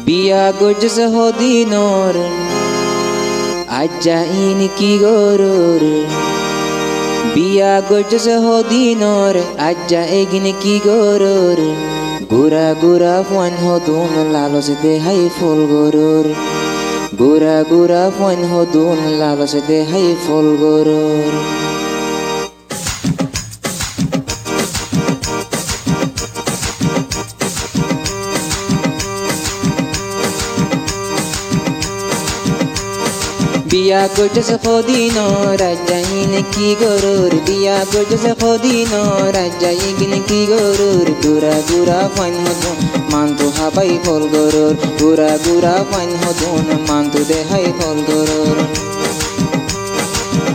বিয়া গজছে হদিনর আজ্জা ইন কি গরুর বিয়া গজছে হদিনর আজ্জা এগিন কি গরুর গুরা গুরা ফোন হদুন লালস দেহাই ফুল গরুর গুরা গুরা ফোন হদুন লালস দেহাই ফুল গরুর বিয়া গজছে হদিনর আজ্জা ইন কি গরুর বিয়া গজছে হদিনর আজ্জা ইগিন কি গরুর গুরা গুরা ফাইন হদুন মান্তু হাবাই ফল গরুর গুরা গুরা ফাইন হদুন মান্তু দেহাই ফল গরুর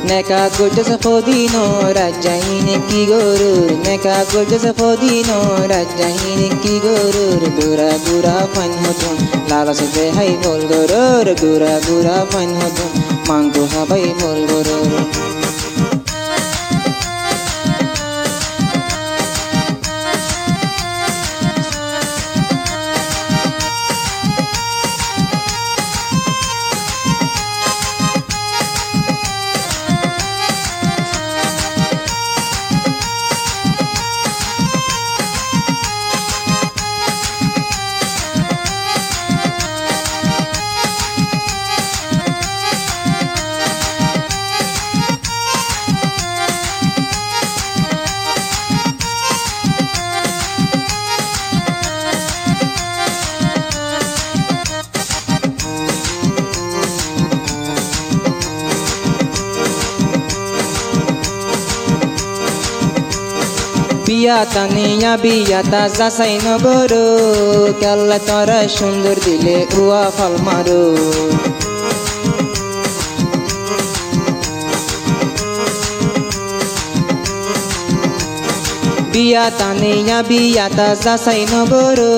নেকা গজছে হদিনর আজ্জা ইন কি গরুর নেকা গজছে হদিনর আজ্জা ইন কি গরুর গুরা গুরা ফাইন হদুন লালস দেহাই ফল গরুর গুরা গুরা ফাইন হদুন মান্তু হাবাই ফল গরুর বিয়া তানিয়া বিয়া তাজা সাই নগরো কেল্লা তোরা সুন্দর দিলে উয়া ফল মারো বিয়া তানিয়া বিয়া তাজা সাই নগরো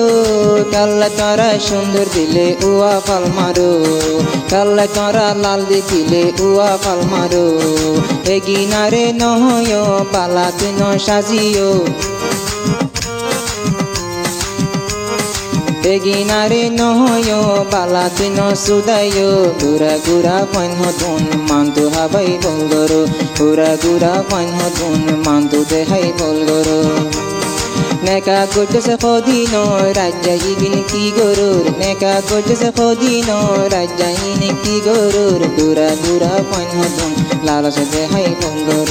কেল্লা তোরা সুন্দর দিলে উয়া ফল মারো কেল্লা তোরা লাল দেখিলে উয়া ফল মারো এগিনারে নহয় পালা তুই ন সাজিও এগিনারে নহয় পালা তুই ন সুদাইও গুরা গুরা ফাইন হদুন মান্তু হাবাই ফল গরো গুরা গুরা ফাইন হদুন মান্তু দেহাই ফল গরো নেকা গজছে হদিনর আজ্জা ইগিন কি গরুর নেকা গজছে হদিনর আজ্জা ইন কি গরুর গুরা গুরা ফাইন হদুন লালস দেহাই ফল গরুর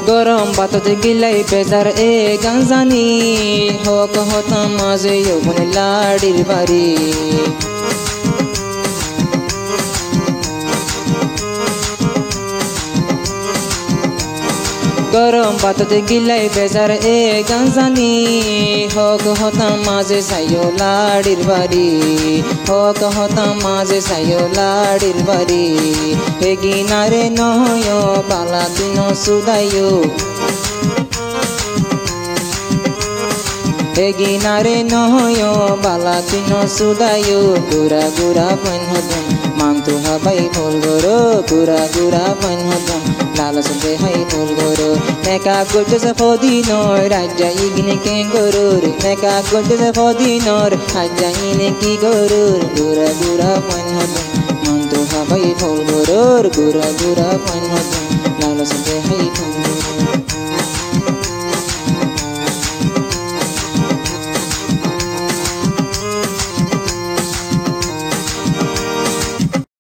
গরম বাতত গিলাই বেজার এ গাঞ্জানি হক হতাম মাঝে যৌবন লাড়ির বাড়ি গরম বাতত গিলাই বেজার এ গাঞ্জানি হক হতাম মাঝে সাইও লাড়ির বাড়ি হক হতাম মাঝে সাইও লাড়ির বাড়ি এগিনারে নহয় পালা তুই ন সুদাইও এগিনারে নহয় বালা তুই ন সুদাইও গুরা গুরা ফাইন হদুন মান্তু হাবাই ফল গরো গুরা গুরা ফাইন হদুন লালস দেহাই ফল গরো নেকা গজছে হদিনর আজ্জা ইগিন কে গরুর নেকা গজছে হদিনর আজ্জা ইন কি গরুর গুরা গুরা ফাইন হদুন মান্তু হাবাই ফল গরোর গুরা গুরা ফাইন হদুন লালস দেহাই ফল